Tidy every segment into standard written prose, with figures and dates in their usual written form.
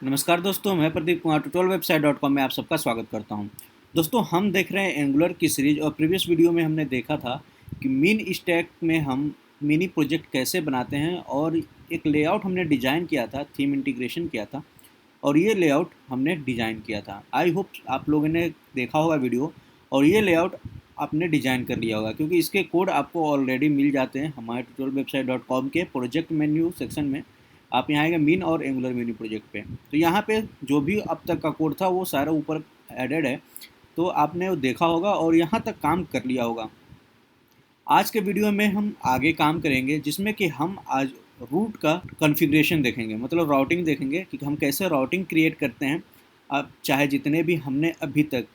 नमस्कार दोस्तों, मैं प्रदीप कुमार tutorialwebsite.com में आप सबका स्वागत करता हूं। दोस्तों, हम देख रहे हैं एंगुलर की सीरीज और प्रीवियस वीडियो में हमने देखा था कि मिन स्टैक में हम मिनी प्रोजेक्ट कैसे बनाते हैं और एक लेआउट हमने डिज़ाइन किया था, थीम इंटीग्रेशन किया था और ये लेआउट हमने डिज़ाइन किया था। आई होप आप लोगों ने देखा होगा वीडियो और ये लेआउट आपने डिज़ाइन कर लिया होगा क्योंकि इसके कोड आपको ऑलरेडी मिल जाते हैं हमारे tutorialwebsite.com के प्रोजेक्ट मेन्यू सेक्शन में। आप यहाँ आएंगे मिन और एंगुलर मिनी प्रोजेक्ट पे, तो यहाँ पे जो भी अब तक का कोड था वो सारा ऊपर एडेड है, तो आपने वो देखा होगा और यहाँ तक काम कर लिया होगा। आज के वीडियो में हम आगे काम करेंगे जिसमें कि हम आज रूट का कॉन्फ़िगरेशन देखेंगे, मतलब राउटिंग देखेंगे कि हम कैसे राउटिंग क्रिएट करते हैं। अब चाहे जितने भी हमने अभी तक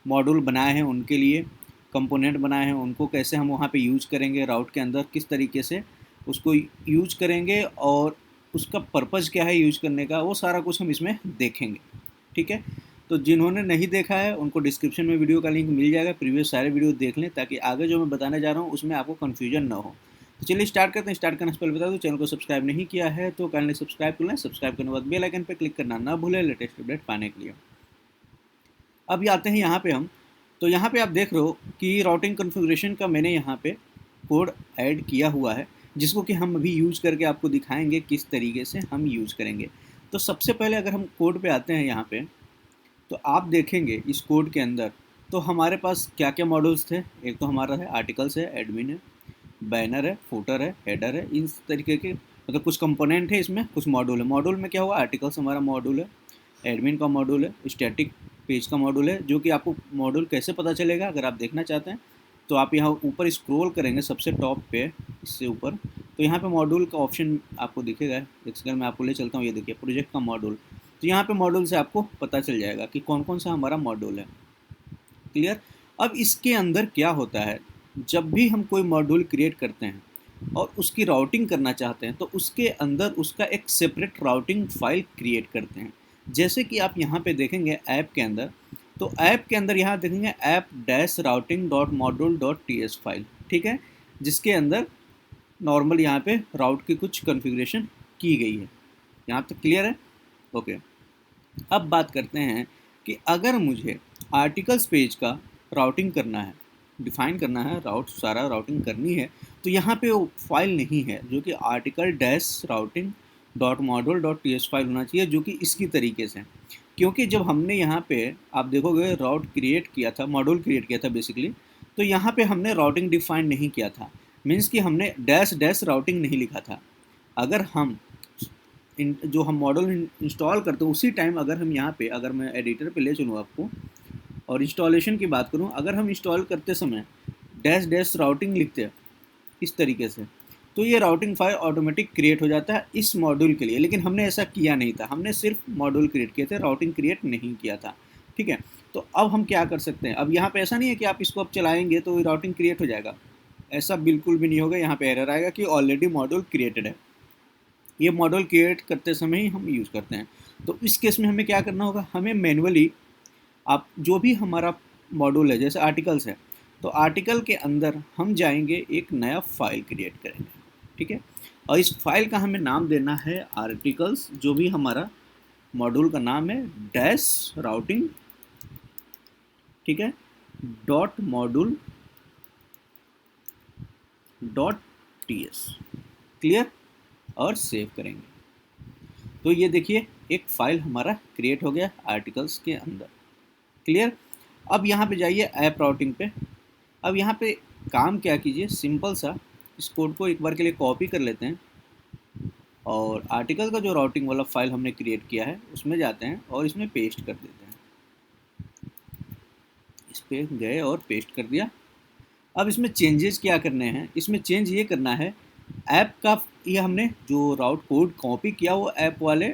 मॉड्यूल बनाए हैं उनके लिए कंपोनेंट बनाए हैं उनको कैसे हम वहाँ पे यूज़ करेंगे, राउट के अंदर किस तरीके से उसको यूज करेंगे और उसका पर्पज़ क्या है यूज करने का, वो सारा कुछ हम इसमें देखेंगे। ठीक है, तो जिन्होंने नहीं देखा है उनको डिस्क्रिप्शन में वीडियो का लिंक मिल जाएगा, प्रीवियस सारे वीडियो देख लें ताकि आगे जो मैं बताने जा रहा हूँ उसमें आपको कन्फ्यूजन ना हो। तो चलिए स्टार्ट करते हैं। स्टार्ट करने से पहले बता दूँ, चैनल को सब्सक्राइब नहीं किया है तो काइंडली सब्सक्राइब कर लें। सब्सक्राइब करने के बाद बेल आइकन पर क्लिक करना ना भूलें लेटेस्ट अपडेट पाने के लिए। अब आते हैं यहाँ पे हम, तो यहाँ पे आप देख रहे हो कि राउटिंग कॉन्फ़िगरेशन का मैंने यहाँ पे कोड ऐड किया हुआ है जिसको कि हम अभी यूज़ करके आपको दिखाएंगे किस तरीके से हम यूज़ करेंगे। तो सबसे पहले अगर हम कोड पे आते हैं यहाँ पे, तो आप देखेंगे इस कोड के अंदर तो हमारे पास क्या क्या मॉड्यूल्स थे। एक तो हमारा है आर्टिकल्स है, एडमिन है, बैनर है, फुटर है, हेडर है, इन तरीके के मतलब कुछ कंपोनेंट है, इसमें कुछ मॉड्यूल है। मॉड्यूल में क्या हुआ, आर्टिकल्स हमारा मॉड्यूल है, एडमिन का मॉड्यूल है, स्टैटिक पेज का मॉड्यूल है। जो कि आपको मॉड्यूल कैसे पता चलेगा अगर आप देखना चाहते हैं तो आप यहाँ ऊपर स्क्रॉल करेंगे सबसे टॉप पे, इससे ऊपर तो यहाँ पे मॉड्यूल का ऑप्शन आपको दिखेगा। एक सेकंड मैं आपको ले चलता हूँ, ये देखिए प्रोजेक्ट का मॉड्यूल। तो यहाँ पे मॉड्यूल से आपको पता चल जाएगा कि कौन कौन सा हमारा मॉड्यूल है। क्लियर। अब इसके अंदर क्या होता है, जब भी हम कोई मॉड्यूल क्रिएट करते हैं और उसकी राउटिंग करना चाहते हैं तो उसके अंदर उसका एक सेपरेट राउटिंग फाइल क्रिएट करते हैं। जैसे कि आप यहाँ पे देखेंगे ऐप के अंदर, तो ऐप के अंदर यहाँ देखेंगे app dash routing dot module dot T S file. ठीक है, जिसके अंदर नॉर्मल यहाँ पे राउट की कुछ कॉन्फ़िगरेशन की गई है। यहाँ तक क्लियर है? ओके। अब बात करते हैं कि अगर मुझे आर्टिकल्स पेज का राउटिंग करना है, डिफाइन करना है, राउट सारा राउटिंग करनी है, तो यहाँ पे वो फाइल नहीं है जो कि article dash routing dot module dot T S file होना चाहिए, जो कि इसकी तरीके से। क्योंकि जब हमने यहाँ पे आप देखोगे राउट क्रिएट किया था, मॉड्यूल क्रिएट किया था बेसिकली, तो यहाँ पे हमने राउटिंग डिफाइन नहीं किया था, मीन्स कि हमने डैश डैश राउटिंग नहीं लिखा था। अगर हम जो हम मॉडल इंस्टॉल करते हैं उसी टाइम अगर हम यहाँ पे, अगर मैं एडिटर पे ले चलूँ आपको और इंस्टॉलेशन की बात करूँ, अगर हम इंस्टॉल करते समय डैश डैश राउटिंग लिखते हैं इस तरीके से, तो ये राउटिंग फाइल ऑटोमेटिक क्रिएट हो जाता है इस मॉड्यूल के लिए। लेकिन हमने ऐसा किया नहीं था, हमने सिर्फ मॉड्यूल क्रिएट किए थे, राउटिंग क्रिएट नहीं किया था। ठीक है, तो अब हम क्या कर सकते हैं, अब यहाँ पे ऐसा नहीं है कि आप इसको अब चलाएंगे तो राउटिंग क्रिएट हो जाएगा, ऐसा बिल्कुल भी नहीं होगा। यहाँ पे एरर आएगा कि ऑलरेडी मॉड्यूल क्रिएटेड है। ये मॉडल क्रिएट करते समय ही हम यूज़ करते हैं। तो इस केस में हमें क्या करना होगा, हमें मैनुअली आप जो भी हमारा मॉड्यूल है, जैसे आर्टिकल्स है, तो आर्टिकल के अंदर हम जाएंगे, एक नया फाइल क्रिएट करेंगे। ठीक है, और इस फाइल का हमें नाम देना है आर्टिकल्स, जो भी हमारा मॉड्यूल का नाम है, डैश राउटिंग, ठीक है, dot module dot T S. Clear, और सेव करेंगे तो ये देखिए एक फाइल हमारा क्रिएट हो गया आर्टिकल्स के अंदर। क्लियर। अब यहाँ पे जाइए ऐप राउटिंग पे। अब यहाँ पे काम क्या कीजिए, सिंपल सा इस कोड को एक बार के लिए कॉपी कर लेते हैं और आर्टिकल का जो राउटिंग वाला फाइल हमने क्रिएट किया है उसमें जाते हैं और इसमें पेस्ट कर देते हैं। इस पे गए और पेस्ट कर दिया। अब इसमें चेंजेस क्या करने हैं, इसमें चेंज ये करना है, ऐप का ये हमने जो राउट कोड कॉपी किया वो ऐप वाले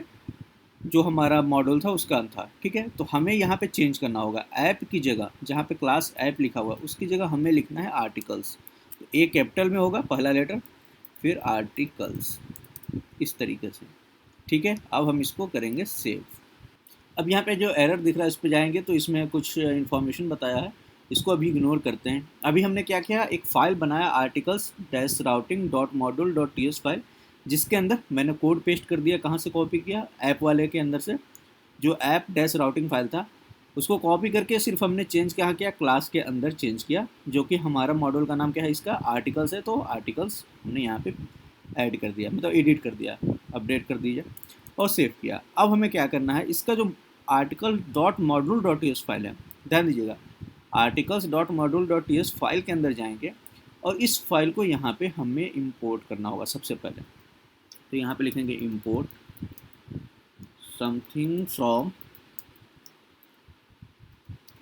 जो हमारा मॉडल था उसका था। ठीक है, तो हमें यहाँ पे चेंज करना होगा, ऐप की जगह जहाँ पे क्लास ऐप लिखा हुआ उसकी जगह हमें लिखना है आर्टिकल्स। तो ए कैपिटल में होगा पहला लेटर, फिर आर्टिकल्स, इस तरीके से। ठीक है, अब हम इसको करेंगे सेव। अब यहाँ पे जो एरर दिख रहा है इस पर जाएंगे तो इसमें कुछ इन्फॉर्मेशन बताया है, इसको अभी इग्नोर करते हैं। अभी हमने क्या किया, एक फ़ाइल बनाया articles dash routing dot module dot T S file, जिसके अंदर मैंने कोड पेस्ट कर दिया। कहाँ से कॉपी किया, ऐप वाले के अंदर से, जो ऐप डैश राउटिंग फाइल था उसको कॉपी करके सिर्फ हमने चेंज क्या किया, क्लास के अंदर चेंज किया, जो कि हमारा मॉड्यूल का नाम क्या है, इसका आर्टिकल्स है। तो आर्टिकल्स हमने यहाँ पे ऐड कर दिया, मतलब एडिट कर दिया, अपडेट कर दिया और सेव किया। अब हमें क्या करना है, इसका जो article dot module dot TS file है, ध्यान दीजिएगा, articles dot module dot TS file के अंदर जाएंगे और इस फाइल को यहाँ पे हमें इंपोर्ट करना होगा सबसे पहले। तो यहाँ पे लिखेंगे इंपोर्ट समथिंग फ्रॉम,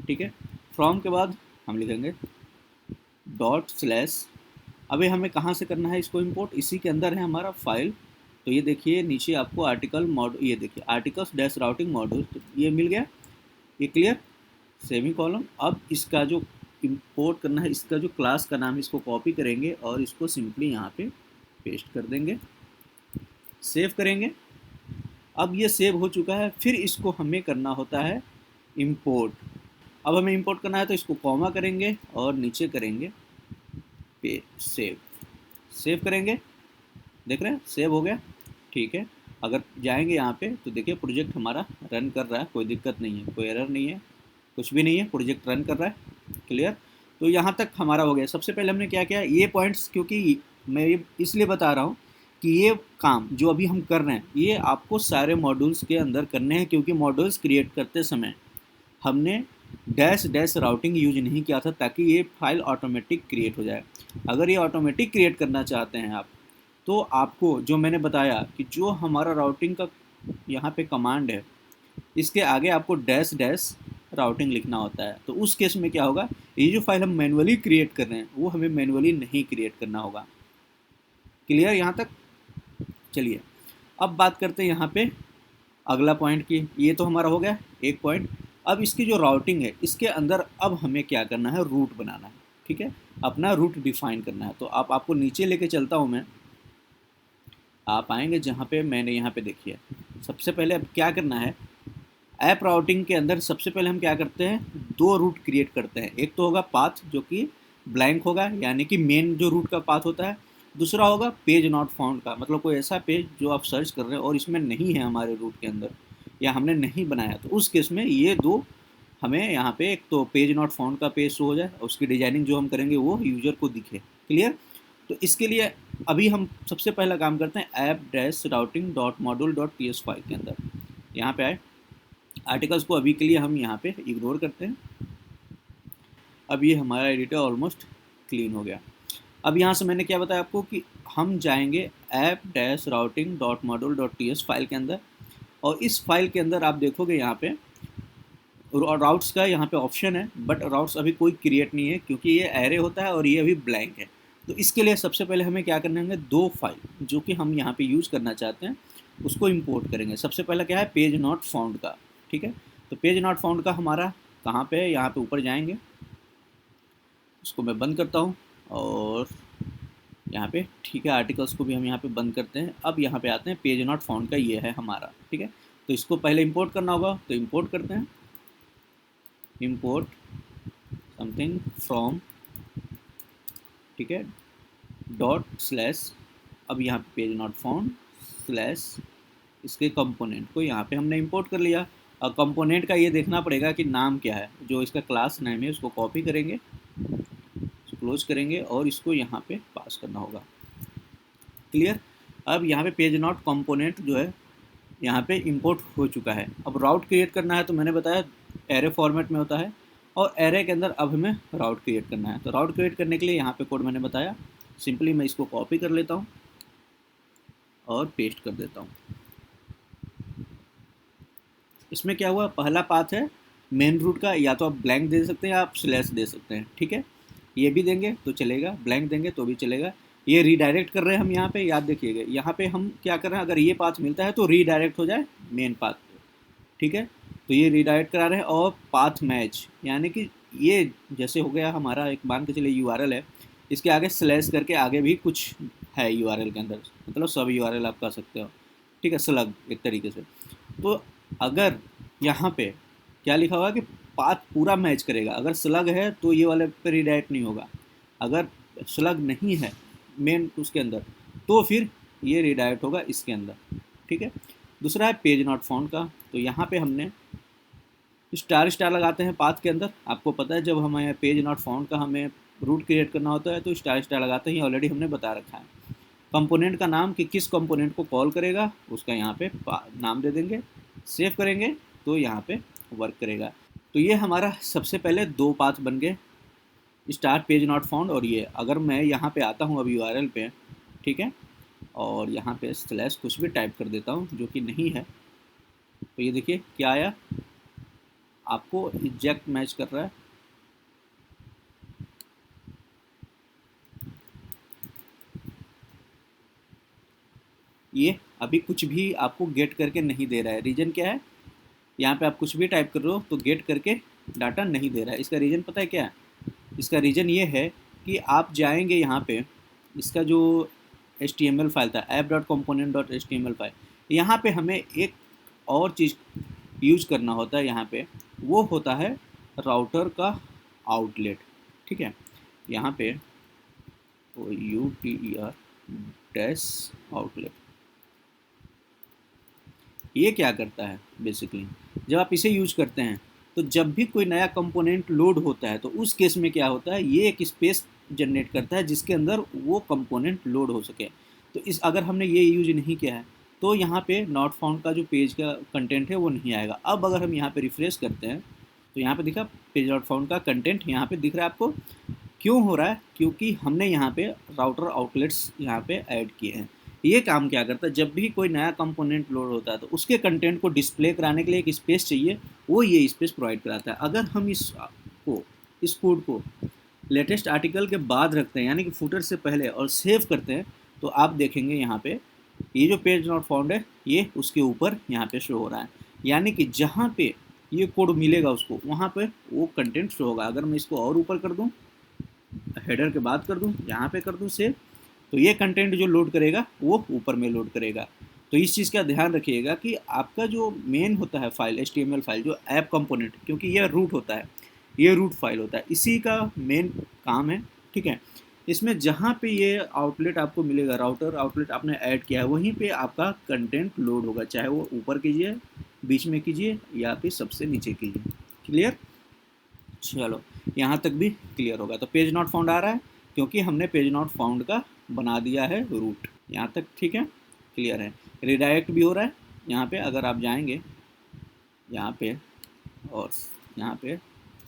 ठीक है, फ्रॉम के बाद हम लिखेंगे डॉट स्लैश। अभी हमें कहाँ से करना है इसको इंपोर्ट, इसी के अंदर है हमारा फाइल। तो ये देखिए नीचे आपको आर्टिकल मॉड्यूल, ये देखिए आर्टिकल्स डैश राउटिंग मॉड्यूल, तो ये मिल गया, ये क्लियर, सेमी कॉलम। अब इसका जो इंपोर्ट करना है, इसका जो क्लास का नाम है, इसको कॉपी करेंगे और इसको सिंपली यहाँ पे पेस्ट कर देंगे, सेव करेंगे। अब ये सेव हो चुका है, फिर इसको हमें करना होता है इंपोर्ट। अब हमें इंपोर्ट करना है तो इसको कॉमा करेंगे और नीचे करेंगे पे सेव, सेव करेंगे, देख रहे हैं सेव हो गया, ठीक है। अगर जाएंगे यहाँ पे तो देखिए प्रोजेक्ट हमारा रन कर रहा है, कोई दिक्कत नहीं है, कोई एरर नहीं है, कुछ भी नहीं है, प्रोजेक्ट रन कर रहा है, क्लियर। तो यहाँ तक हमारा हो गया। सबसे पहले हमने क्या किया, ये पॉइंट्स, क्योंकि मैं ये इसलिए बता रहा हूँ कि ये काम जो अभी हम कर रहे हैं ये आपको सारे मॉड्यूल्स के अंदर करने हैं, क्योंकि मॉड्यूल्स क्रिएट करते समय हमने डैश डैश राउटिंग यूज नहीं किया था ताकि ये फाइल ऑटोमेटिक क्रिएट हो जाए। अगर ये ऑटोमेटिक क्रिएट करना चाहते हैं आप, तो आपको जो मैंने बताया कि जो हमारा राउटिंग का यहाँ पे कमांड है, इसके आगे आपको डैश डैश राउटिंग लिखना होता है। तो उस केस में क्या होगा, ये जो फाइल हम मैनुअली क्रिएट कर रहे हैं वो हमें मैनुअली नहीं क्रिएट करना होगा, क्लियर यहाँ तक। चलिए अब बात करते हैं यहाँ पे अगला पॉइंट की। ये तो हमारा हो गया एक पॉइंट। अब इसकी जो राउटिंग है इसके अंदर अब हमें क्या करना है, रूट बनाना है, ठीक है, अपना रूट डिफाइन करना है। तो आपको नीचे लेके चलता हूँ मैं, आप आएंगे जहाँ पे मैंने यहाँ पे देखिए, सबसे पहले अब क्या करना है, ऐप राउटिंग के अंदर सबसे पहले हम क्या करते हैं, दो रूट क्रिएट करते हैं। एक तो होगा पाथ जो कि ब्लैंक होगा, यानी कि मेन जो रूट का पाथ होता है। दूसरा होगा पेज नॉट फाउंड का, मतलब कोई ऐसा पेज जो आप सर्च कर रहे हैं और इसमें नहीं है हमारे रूट के अंदर, या हमने नहीं बनाया, तो उस केस में ये दो हमें यहाँ पे, एक तो पेज नॉट फाउंड का पेज शो हो जाए, उसकी डिजाइनिंग जो हम करेंगे वो यूजर को दिखे, क्लियर। तो इसके लिए अभी हम सबसे पहला काम करते हैं app dash routing dot module dot T S file के अंदर। यहाँ पे आए, आर्टिकल्स को अभी के लिए हम यहाँ पे इग्नोर करते हैं। अब ये हमारा एडिटर ऑलमोस्ट क्लीन हो गया। अब यहाँ से मैंने क्या बताया आपको कि हम जाएंगे app dash routing dot module dot T S file के अंदर, और इस फाइल के अंदर आप देखोगे यहाँ पे राउट्स का यहाँ पे ऑप्शन है, बट राउट्स अभी कोई क्रिएट नहीं है क्योंकि ये एरे होता है और ये अभी ब्लैंक है। तो इसके लिए सबसे पहले हमें क्या करना है, दो फाइल जो कि हम यहाँ पे यूज़ करना चाहते हैं उसको इंपोर्ट करेंगे। सबसे पहला क्या है, पेज नॉट फाउंड का, ठीक है। तो पेज नॉट फाउंड का हमारा कहाँ पे है, यहाँ पे ऊपर जाएंगे, उसको मैं बंद करता हूँ और यहाँ पे, ठीक है, आर्टिकल्स को भी हम यहाँ पे बंद करते हैं। अब यहाँ पे आते हैं, पेज नॉट फाउंड का ये है हमारा, ठीक है। तो इसको पहले इंपोर्ट करना होगा, तो इंपोर्ट करते हैं, इंपोर्ट समथिंग फ्रॉम, ठीक है, डॉट स्लैश। अब यहाँ पे पेज नॉट फाउंड स्लैश इसके कंपोनेंट को यहाँ पे हमने इंपोर्ट कर लिया। अब कंपोनेंट का ये देखना पड़ेगा कि नाम क्या है, जो इसका क्लास नेम है उसको कॉपी करेंगे, क्लोज करेंगे और इसको यहाँ पे पास करना होगा, क्लियर। अब यहाँ पे पेज नॉट कंपोनेंट जो है यहाँ पे इंपोर्ट हो चुका है। अब राउट क्रिएट करना है, तो मैंने बताया एरे फॉर्मेट में होता है, और एरे के अंदर अब हमें राउट क्रिएट करना है। तो राउट क्रिएट करने के लिए यहाँ पे कोड मैंने बताया, सिंपली मैं इसको कॉपी कर लेता हूँ और पेस्ट कर देता हूँ। इसमें क्या हुआ, पहला पाथ है मेन रूट का, या तो आप ब्लैंक दे सकते हैं या आप स्लैश दे सकते हैं, ठीक है। ये भी देंगे तो चलेगा, ब्लैंक देंगे तो भी चलेगा। ये रीडायरेक्ट कर रहे हैं हम यहाँ पे, याद रखिएगा यहाँ पे हम क्या कर रहे हैं, अगर ये पाथ मिलता है तो रीडायरेक्ट हो जाए मेन पाथ, ठीक है। तो ये रीडायरेक्ट करा रहे हैं। और पाथ मैच, यानी कि ये जैसे हो गया हमारा, एक मान के चलिए यूआरएल है, इसके आगे स्लैश करके आगे भी कुछ है यूआरएल के अंदर, मतलब सब यूआरएल आप कर सकते हो, ठीक है, स्लग एक तरीके से। तो अगर यहाँ पे क्या लिखा हुआ कि पाथ पूरा मैच करेगा, अगर स्लग है तो ये वाले पे रीडायरेक्ट नहीं होगा, अगर स्लग नहीं है मेन उसके अंदर तो फिर ये रीडायरेक्ट होगा इसके अंदर, ठीक है। दूसरा है पेज नॉट फाउंड का। तो यहाँ पे हमने स्टार स्टार लगाते हैं पाथ के अंदर। आपको पता है जब हमें पेज नॉट फाउंड का हमें रूट क्रिएट करना होता है तो स्टार स्टार लगाते हैं, ऑलरेडी हमने बता रखा है। कंपोनेंट का नाम कि किस कंपोनेंट को कॉल करेगा उसका यहाँ पे नाम दे देंगे, सेव करेंगे तो यहाँ पे वर्क करेगा। तो ये हमारा सबसे पहले दो पाथ बन गए, स्टार पेज नॉट फाउंड और ये। अगर मैं यहाँ पे आता हूँ अभी URL पे, ठीक है, और यहाँ पे स्लैश कुछ भी टाइप कर देता हूँ जो कि नहीं है, तो ये देखिए क्या आया, आपको एग्जैक्ट मैच कर रहा है। ये अभी कुछ भी आपको गेट करके नहीं दे रहा है। रीज़न क्या है, यहाँ पे आप कुछ भी टाइप कर रहे हो तो गेट करके डाटा नहीं दे रहा है। इसका रीज़न पता है क्या है? इसका रीज़न ये है कि आप जाएंगे यहाँ पे, इसका जो HTML फाइल था app.component.html फाइल, यहाँ पे हमें एक और चीज़ यूज करना होता है यहाँ पे, वो होता है राउटर का आउटलेट। ठीक है, यहाँ पे UTER डैश आउटलेट, ये क्या करता है बेसिकली, जब आप इसे यूज करते हैं तो जब भी कोई नया कंपोनेंट लोड होता है तो उस केस में क्या होता है, ये एक स्पेस जनरेट करता है जिसके अंदर वो कंपोनेंट लोड हो सके। तो इस अगर हमने ये यूज नहीं किया है तो यहाँ पे नॉट फाउंड का जो पेज का कंटेंट है वो नहीं आएगा। अब अगर हम यहाँ पे रिफ्रेश करते हैं तो यहाँ पे दिखा पेज नॉट फाउंड का कंटेंट यहाँ पे दिख रहा है आपको। क्यों हो रहा है? क्योंकि हमने यहाँ पे राउटर आउटलेट्स यहाँ पे ऐड किए हैं। ये काम क्या करता है, जब भी कोई नया कंपोनेंट लोड होता है तो उसके कंटेंट को डिस्प्ले कराने के लिए एक स्पेस चाहिए, वो ये स्पेस प्रोवाइड कराता है। अगर हम इस कोड को लेटेस्ट आर्टिकल के बाद रखते हैं यानी कि फुटर से पहले और सेव करते हैं तो आप देखेंगे यहाँ पे ये जो पेज नॉट फाउंड है ये उसके ऊपर यहाँ पे शो हो रहा है। यानी कि जहाँ पे ये कोड मिलेगा उसको वहाँ पे वो कंटेंट शो होगा। अगर मैं इसको और ऊपर कर दूँ, हेडर के बाद कर दूँ, यहाँ पे कर दूँ सेव, तो ये कंटेंट जो लोड करेगा वो ऊपर में लोड करेगा। तो इस चीज़ का ध्यान रखिएगा कि आपका जो मेन होता है फाइल HTML फाइल जो ऐप कंपोनेंट, क्योंकि ये रूट होता है, ये रूट फाइल होता है, इसी का मेन काम है। ठीक है, इसमें जहाँ पे ये आउटलेट आपको मिलेगा, राउटर आउटलेट आपने ऐड किया है, वहीं पे आपका कंटेंट लोड होगा, चाहे वो ऊपर कीजिए, बीच में कीजिए या फिर सबसे नीचे कीजिए। क्लियर? चलो यहाँ तक भी क्लियर होगा। तो पेज नॉट फाउंड आ रहा है क्योंकि हमने पेज नॉट फाउंड का बना दिया है रूट। यहाँ तक ठीक है, क्लियर है। रिडायरेक्ट भी हो रहा है यहाँ पे, अगर आप जाएंगे यहाँ पे और यहाँ पे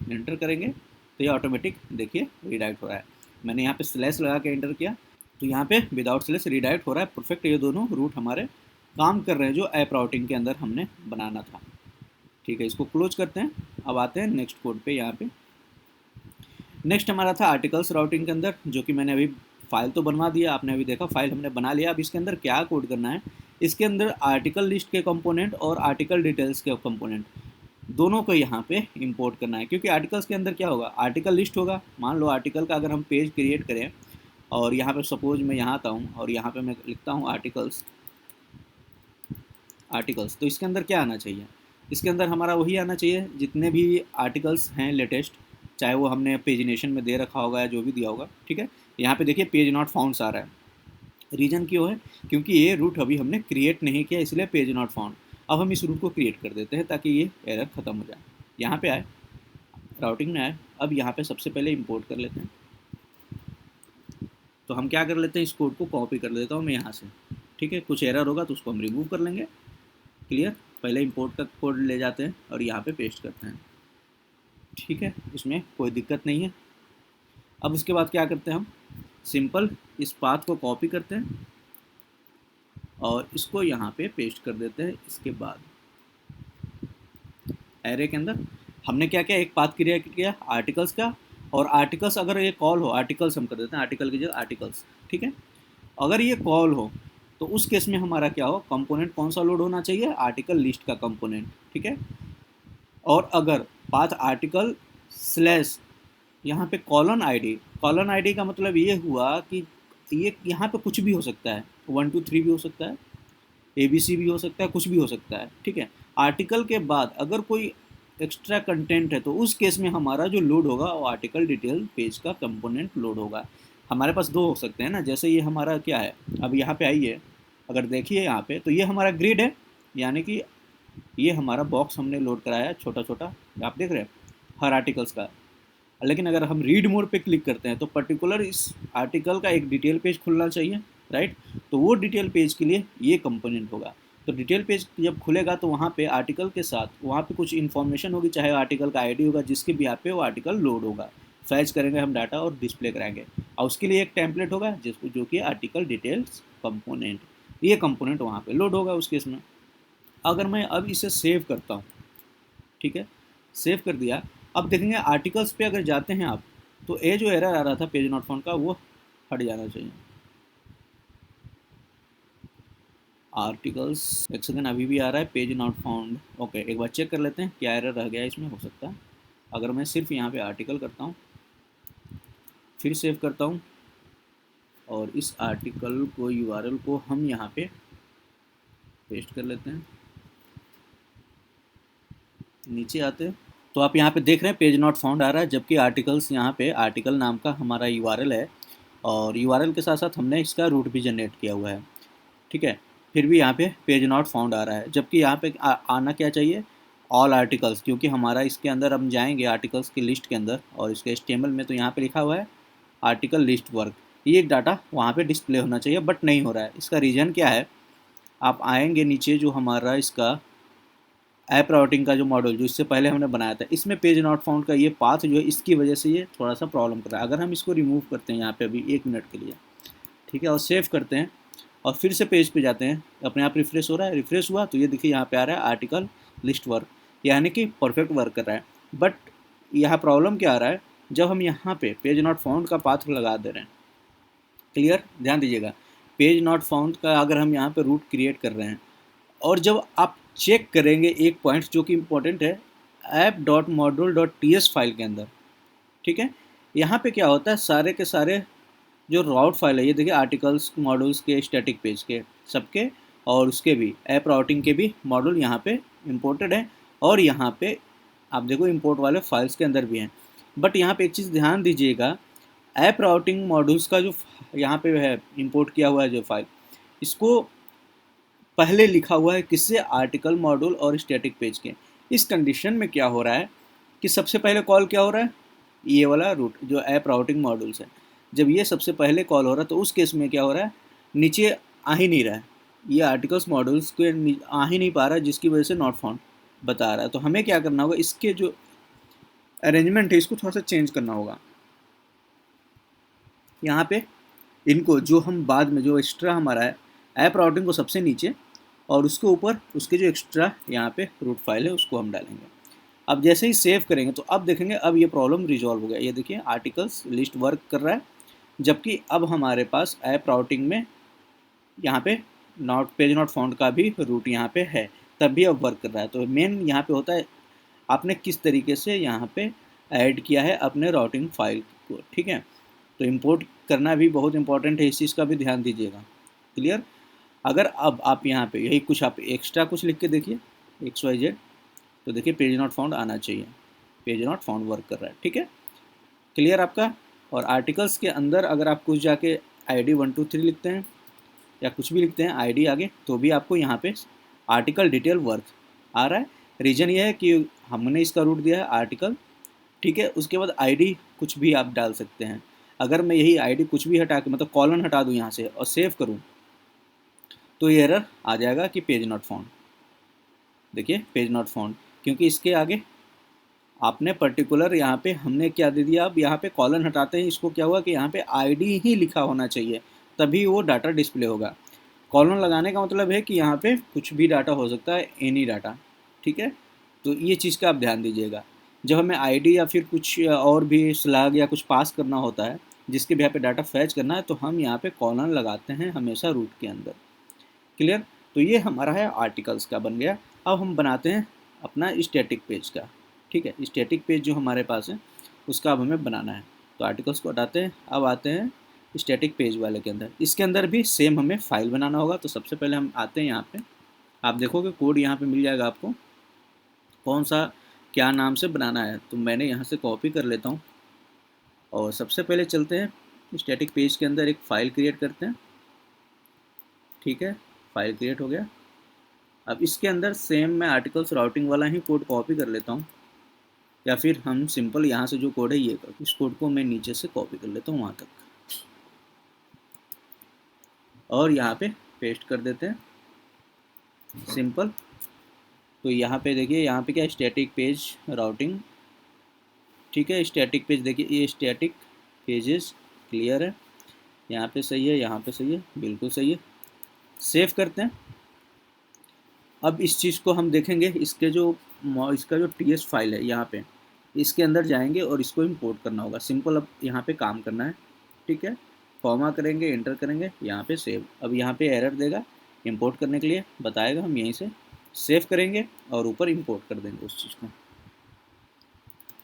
एंटर करेंगे तो ये ऑटोमेटिक देखिए रिडायरेक्ट हो रहा है। मैंने यहाँ पे स्लैश लगा के एंटर किया तो यहाँ पे विदाउट स्लैश रिडायरेक्ट हो रहा है। परफेक्ट, ये दोनों रूट हमारे काम कर रहे हैं जो ऐप राउटिंग के अंदर हमने बनाना था। ठीक है, इसको क्लोज करते हैं। अब आते हैं नेक्स्ट कोड पे। यहाँ पे नेक्स्ट हमारा था आर्टिकल्स राउटिंग के अंदर, जो कि मैंने अभी फाइल तो बनवा दिया, आपने अभी देखा फाइल हमने बना लिया। अब इसके अंदर क्या कोड करना है, इसके अंदर आर्टिकल लिस्ट के कंपोनेंट और आर्टिकल डिटेल्स के कंपोनेंट दोनों को यहाँ पे इंपोर्ट करना है। क्योंकि आर्टिकल्स के अंदर क्या होगा, आर्टिकल लिस्ट होगा। मान लो आर्टिकल का अगर हम पेज क्रिएट करें और यहाँ पे सपोज मैं यहाँ आता हूँ और यहाँ पे मैं लिखता हूँ आर्टिकल्स, तो इसके अंदर क्या आना चाहिए, इसके अंदर हमारा वही आना चाहिए जितने भी आर्टिकल्स हैं लेटेस्ट, चाहे वो हमने पेजिनेशन में दे रखा होगा या जो भी दिया होगा। ठीक है, यहाँ पे देखिए पेज नॉट फाउंड आ रहा है। रीज़न क्यों है, क्योंकि ये रूट अभी हमने क्रिएट नहीं किया, इसलिए पेज नॉट फाउंड। अब हम इस रूट को क्रिएट कर देते हैं ताकि ये एरर ख़त्म हो जाए। यहाँ पे आए, राउटिंग में आए, अब यहाँ पे सबसे पहले इंपोर्ट कर लेते हैं। तो हम क्या कर लेते हैं, इस कोड को कॉपी कर लेता हूँ मैं यहाँ से। ठीक है, कुछ एरर होगा तो उसको हम रिमूव कर लेंगे। क्लियर, पहले इंपोर्ट का कोड ले जाते हैं और यहाँ पे पेस्ट करते हैं। ठीक है, इसमें कोई दिक्कत नहीं है। अब उसके बाद क्या करते हैं, हम सिंपल इस पाथ को कॉपी करते हैं और इसको यहाँ पे पेस्ट कर देते हैं। इसके बाद एरे के अंदर हमने क्या किया, एक पाथ क्रिएट किया आर्टिकल्स का, और आर्टिकल्स अगर ये कॉल हो, आर्टिकल्स हम कर देते हैं आर्टिकल की जगह आर्टिकल्स। ठीक है, अगर ये कॉल हो तो उस केस में हमारा क्या हो, कंपोनेंट कौन सा लोड होना चाहिए, आर्टिकल लिस्ट का कंपोनेंट। ठीक है, और अगर पाथ आर्टिकल स्लैश यहाँ पे कॉलन आईडी का मतलब ये हुआ कि ये यहाँ पे कुछ भी हो सकता है, 1 2 3 भी हो सकता है, ABC भी हो सकता है, कुछ भी हो सकता है। ठीक है, आर्टिकल के बाद अगर कोई एक्स्ट्रा कंटेंट है तो उस केस में हमारा जो लोड होगा वो आर्टिकल डिटेल पेज का कंपोनेंट लोड होगा। हमारे पास दो हो सकते हैं ना, जैसे ये हमारा क्या है, अब यहाँ पे आइए, अगर देखिए यहाँ पे तो ये हमारा ग्रिड है यानी कि ये हमारा बॉक्स हमने लोड कराया है छोटा छोटा, आप देख रहे हैं हर आर्टिकल्स का। लेकिन अगर हम रीड मोड पे क्लिक करते हैं तो पर्टिकुलर इस आर्टिकल का एक डिटेल पेज खुलना चाहिए, राइट। तो वो डिटेल पेज के लिए ये कंपोनेंट होगा। तो डिटेल पेज जब खुलेगा तो वहाँ पे आर्टिकल के साथ वहाँ पे कुछ इन्फॉर्मेशन होगी, चाहे आर्टिकल का आईडी होगा जिसके भी यहाँ पे वो आर्टिकल लोड होगा, फैच करेंगे हम डाटा और डिस्प्ले कराएंगे। और उसके लिए एक टेम्पलेट होगा जिसको जो कि आर्टिकल डिटेल्स कंपोनेंट, ये कंपोनेंट वहाँ पे लोड होगा उस केस में। अगर मैं अब इसे सेव करता हूँ, ठीक है, सेव कर दिया। अब देखेंगे आर्टिकल्स पे अगर जाते हैं आप तो ये जो एरर आ रहा था पेज नॉट फाउंड का वो हट जाना चाहिए। आर्टिकल्स, एक सेकेंड, अभी भी आ रहा है पेज नॉट फाउंड। ओके, एक बार चेक कर लेते हैं क्या एरर रह गया इसमें, हो सकता है। अगर मैं सिर्फ यहाँ पे आर्टिकल करता हूँ, फिर सेव करता हूँ, और इस आर्टिकल को यूआरएल को हम यहाँ पे पेस्ट कर लेते हैं, नीचे आते हैं तो आप यहाँ पे देख रहे हैं पेज नॉट फाउंड आ रहा है, जबकि आर्टिकल्स यहाँ पे आर्टिकल नाम का हमारा यूआरएल है, और यूआरएल के साथ साथ हमने इसका रूट भी जनरेट किया हुआ है, ठीक है। फिर भी यहाँ पे पेज नॉट फाउंड आ रहा है, जबकि यहाँ पे आना क्या चाहिए, ऑल आर्टिकल्स, क्योंकि हमारा इसके अंदर हम जाएंगे आर्टिकल्स की लिस्ट के अंदर और इसके एचटीएमएल में, तो यहाँ पे लिखा हुआ है आर्टिकल लिस्ट वर्क, ये डाटा वहाँ पे डिस्प्ले होना चाहिए बट नहीं हो रहा है। इसका रीज़न क्या है, आप आएंगे नीचे जो हमारा इसका ऐप राउटिंग का जो मॉडल जो इससे पहले हमने बनाया था, इसमें पेज नॉट फाउंड का ये पाथ जो है इसकी वजह से ये थोड़ा सा प्रॉब्लम कर रहा है। अगर हम इसको रिमूव करते हैं यहाँ पे अभी 1 मिनट के लिए, ठीक है, और सेव करते हैं और फिर से पेज पे जाते हैं, अपने आप रिफ्रेश हो रहा है, रिफ्रेश हुआ तो ये देखिए यहाँ पे आ रहा है आर्टिकल लिस्ट वर्क, यानी कि परफेक्ट वर्क कर रहा है। बट यहाँ प्रॉब्लम क्या आ रहा है, जब हम यहाँ पे पेज नॉट फाउंड का पाथ लगा दे रहे हैं, क्लियर, ध्यान दीजिएगा, पेज नॉट फाउंड का अगर हम यहाँ पे रूट क्रिएट कर रहे हैं, और जब आप चेक करेंगे एक पॉइंट जो कि इम्पोर्टेंट है, app.module.ts फाइल के अंदर, ठीक है, यहाँ पे क्या होता है, सारे के सारे जो राउट फाइल है, ये देखिए आर्टिकल्स मॉड्यूल्स के स्टैटिक पेज के सबके और उसके भी ऐप राउटिंग के भी मॉड्यूल यहाँ पे इम्पोर्टेड है, और यहाँ पे आप देखो इंपोर्ट वाले फाइल्स के अंदर भी हैं। बट यहाँ पे एक चीज़ ध्यान दीजिएगा, ऐप राउटिंग मॉड्यूल्स का जो यहाँ पे है इंपोर्ट किया हुआ है जो फाइल, इसको पहले लिखा हुआ है किससे, आर्टिकल मॉड्यूल और स्टैटिक पेज के। इस कंडीशन में क्या हो रहा है कि सबसे पहले कॉल क्या हो रहा है, ये वाला रूट जो ऐप राउटिंग मॉड्यूल्स है, जब ये सबसे पहले कॉल हो रहा है तो उस केस में क्या हो रहा है, नीचे आ ही नहीं रहा है, ये आर्टिकल्स मॉड्यूल्स के आ ही नहीं पा रहा है, जिसकी वजह से नॉट फाउंड बता रहा है। तो हमें क्या करना होगा, इसके जो अरेंजमेंट है इसको थोड़ा सा चेंज करना होगा। यहाँ पे इनको जो हम बाद में जो एक्स्ट्रा हमारा है ऐप राउटिंग को सबसे नीचे, और उसके ऊपर उसके जो एक्स्ट्रा यहाँ पे रूट फाइल है उसको हम डालेंगे। अब जैसे ही सेव करेंगे तो अब देखेंगे अब ये प्रॉब्लम रिजॉल्व हो गया, ये देखिए आर्टिकल्स लिस्ट वर्क कर रहा है, जबकि अब हमारे पास ऐप राउटिंग में यहाँ पे नॉट पेज नॉट फाउंड का भी रूट यहाँ पे है, तब भी अब वर्क कर रहा है। तो मेन यहाँ पे होता है आपने किस तरीके से यहाँ पे ऐड किया है अपने राउटिंग फाइल को, ठीक है। तो इम्पोर्ट करना भी बहुत इंपॉर्टेंट है, इस चीज़ का भी ध्यान दीजिएगा, क्लियर। अगर अब आप यहाँ पे यही कुछ आप एक्स्ट्रा कुछ लिख के देखिए XYZ, तो देखिए पेज नॉट फाउंड आना चाहिए, पेज नॉट फाउंड वर्क कर रहा है, ठीक है, क्लियर आपका। और आर्टिकल्स के अंदर अगर आप कुछ जाके ID 123 लिखते हैं या कुछ भी लिखते हैं ID आगे, तो भी आपको यहाँ पे आर्टिकल डिटेल वर्क आ रहा है। रीज़न ये है कि हमने इसका रूट दिया है आर्टिकल, ठीक है, उसके बाद ID कुछ भी आप डाल सकते हैं। अगर मैं यही ID कुछ भी हटा के मतलब कॉलन हटा दूँ यहाँ से और सेव करूँ तो ये एरर आ जाएगा कि पेज नॉट फाउंड, देखिए पेज नॉट फाउंड, क्योंकि इसके आगे आपने पर्टिकुलर यहाँ पे हमने क्या दे दिया, अब यहाँ पे कॉलन हटाते हैं इसको क्या हुआ कि यहाँ पे आईडी ही लिखा होना चाहिए तभी वो डाटा डिस्प्ले होगा। कॉलन लगाने का मतलब है कि यहाँ पे कुछ भी डाटा हो सकता है, एनी डाटा, ठीक है। तो ये चीज़ का आप ध्यान दीजिएगा, जब हमें आईडी या फिर कुछ और भी स्लैग या कुछ पास करना होता है जिसके भी यहाँ पे डाटा फैच करना है, तो हम यहाँ पे कॉलन लगाते हैं हमेशा रूट के अंदर, क्लियर। तो ये हमारा है आर्टिकल्स का बन गया। अब हम बनाते हैं अपना स्टैटिक पेज का, ठीक है, स्टैटिक पेज जो हमारे पास है उसका अब हमें बनाना है। तो आर्टिकल्स को हटाते हैं, अब आते हैं स्टैटिक पेज वाले के अंदर। इसके अंदर भी सेम हमें फाइल बनाना होगा। तो सबसे पहले हम आते हैं यहाँ पे, आप देखोगे कोड यहाँ पे मिल जाएगा आपको, कौन सा क्या नाम से बनाना है, तो मैंने यहाँ से कॉपी कर लेता हूँ। और सबसे पहले चलते हैं स्टैटिक पेज के अंदर एक फ़ाइल क्रिएट करते हैं, ठीक है, फाइल क्रिएट हो गया। अब इसके अंदर सेम मैं आर्टिकल्स राउटिंग वाला ही कोड कॉपी कर लेता हूँ, या फिर हम सिंपल यहाँ से जो कोड है ये इस कोड को मैं नीचे से कॉपी कर लेता हूँ वहाँ तक, और यहाँ पे पेस्ट कर देते हैं सिंपल। तो यहाँ पे देखिए, यहाँ पे क्या स्टैटिक पेज राउटिंग, ठीक है। स्टैटिक पेज देखिए, ये स्टैटिक पेजेस क्लियर है, यहाँ पे सही है, यहाँ पे सही है, बिल्कुल सही है। सेव करते हैं। अब इस चीज़ को हम देखेंगे, इसका जो टीएस फाइल है यहाँ पे, इसके अंदर जाएंगे और इसको इंपोर्ट करना होगा। सिंपल अब यहाँ पे काम करना है, ठीक है। कॉमा करेंगे, एंटर करेंगे, यहाँ पे सेव। अब यहाँ पे एरर देगा, इंपोर्ट करने के लिए बताएगा, हम यहीं से सेव करेंगे और ऊपर इंपोर्ट कर देंगे उस चीज़ को।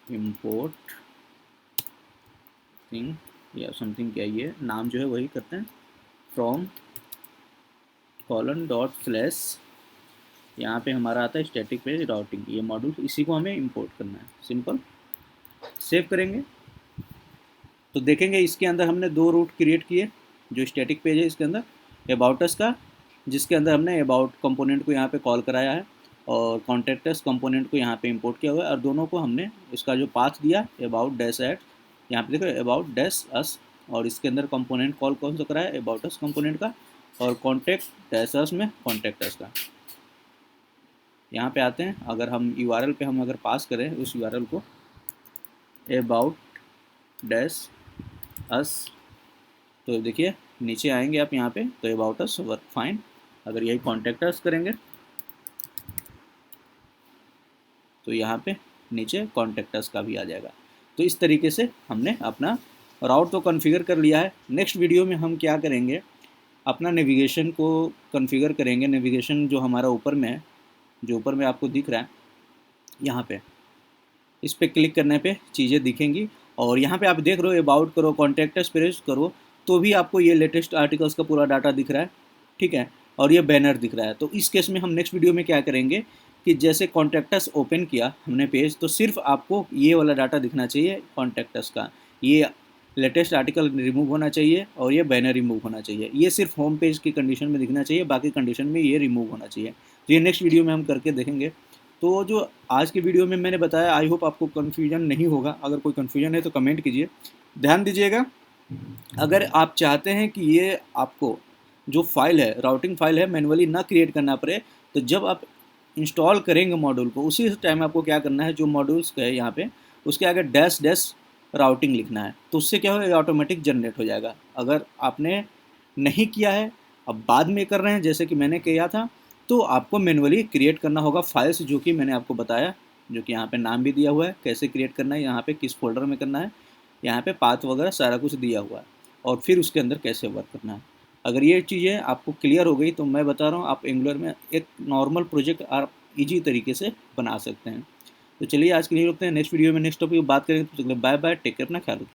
इंपोर्ट थिंग या समथिंग, क्या ये नाम जो है वही करते हैं, फ्रॉम :/, यहाँ पे हमारा आता है स्टैटिक पेज राउटिंग, ये मॉड्यूल, इसी को हमें इंपोर्ट करना है। सिंपल सेव करेंगे तो देखेंगे इसके अंदर हमने 2 रूट क्रिएट किए। जो स्टैटिक पेज है इसके अंदर अबाउट अस का, जिसके अंदर हमने अबाउट कंपोनेंट को यहाँ पे कॉल कराया है, और कॉन्टैक्ट अस कंपोनेंट को यहाँ पे इंपोर्ट किया हुआ है, और दोनों को हमने इसका जो पाथ दिया अबाउट डैश एट, यहाँ पे देखो अबाउट डैश अस, और इसके अंदर कंपोनेंट कॉल कौन सा कराया है, अबाउट अस कंपोनेंट का, और कॉन्टैक्ट डैश अस में कॉन्टैक्ट अस का। यहाँ पे आते हैं, अगर हम URL पे हम अगर पास करें उस URL को अबाउट डैश अस, तो देखिए नीचे आएंगे आप यहाँ पे, तो अबाउट अस वर्क फाइन। अगर यही कॉन्टैक्ट अस करेंगे तो यहाँ पे नीचे कॉन्टैक्ट अस का भी आ जाएगा। तो इस तरीके से हमने अपना राउट तो कॉन्फ़िगर कर लिया है। नेक्स्ट वीडियो में हम क्या करेंगे, अपना नेविगेशन को कॉन्फ़िगर करेंगे। नेविगेशन जो हमारा ऊपर में है, जो ऊपर में आपको दिख रहा है यहाँ पे, इस पर क्लिक करने पे चीज़ें दिखेंगी, और यहाँ पे आप देख रहे हो अबाउट करो, कॉन्टैक्ट्स प्रेस करो, तो भी आपको ये लेटेस्ट आर्टिकल्स का पूरा डाटा दिख रहा है, ठीक है, और ये बैनर दिख रहा है। तो इस केस में हम नेक्स्ट वीडियो में क्या करेंगे कि जैसे कॉन्टैक्ट्स ओपन किया हमने पेज, तो सिर्फ आपको ये वाला डाटा दिखना चाहिए कॉन्टैक्ट्स का, ये लेटेस्ट आर्टिकल रिमूव होना चाहिए और ये बैनर रिमूव होना चाहिए। ये सिर्फ होम पेज की कंडीशन में दिखना चाहिए, बाकी कंडीशन में ये रिमूव होना चाहिए। तो ये नेक्स्ट वीडियो में हम करके देखेंगे। तो जो आज के वीडियो में मैंने बताया, आई होप आपको कन्फ्यूजन नहीं होगा। अगर कोई कन्फ्यूजन है तो कमेंट कीजिए। ध्यान दीजिएगा, अगर आप चाहते हैं कि ये आपको जो फाइल है, राउटिंग फाइल है, मैनुअली ना क्रिएट करना पड़े, तो जब आप इंस्टॉल करेंगे मॉड्यूल को, उसी टाइम आपको क्या करना है, जो मॉड्यूल्स का है यहाँ पे, उसके आगे डैश डैश राउटिंग लिखना है। तो उससे क्या होगा, ऑटोमेटिक जनरेट हो जाएगा। अगर आपने नहीं किया है, अब बाद में कर रहे हैं जैसे कि मैंने किया था, तो आपको मैनुअली क्रिएट करना होगा फाइल्स, जो कि मैंने आपको बताया, जो कि यहाँ पे नाम भी दिया हुआ है, कैसे क्रिएट करना है, यहाँ पे किस फोल्डर में करना है, यहाँ पे पाथ वगैरह सारा कुछ दिया हुआ है, और फिर उसके अंदर कैसे वर्क करना है। अगर ये चीज़ें आपको क्लियर हो गई तो मैं बता रहा हूँ, आप एंगुलर में एक नॉर्मल प्रोजेक्ट आप ईजी तरीके से बना सकते हैं। तो चलिए आज के लिए रुकते हैं, नेक्स्ट वीडियो में नेक्स्ट टॉपिक बात करेंगे। तो बाय बाय, टेक केयर, अपना ख्याल रखिए।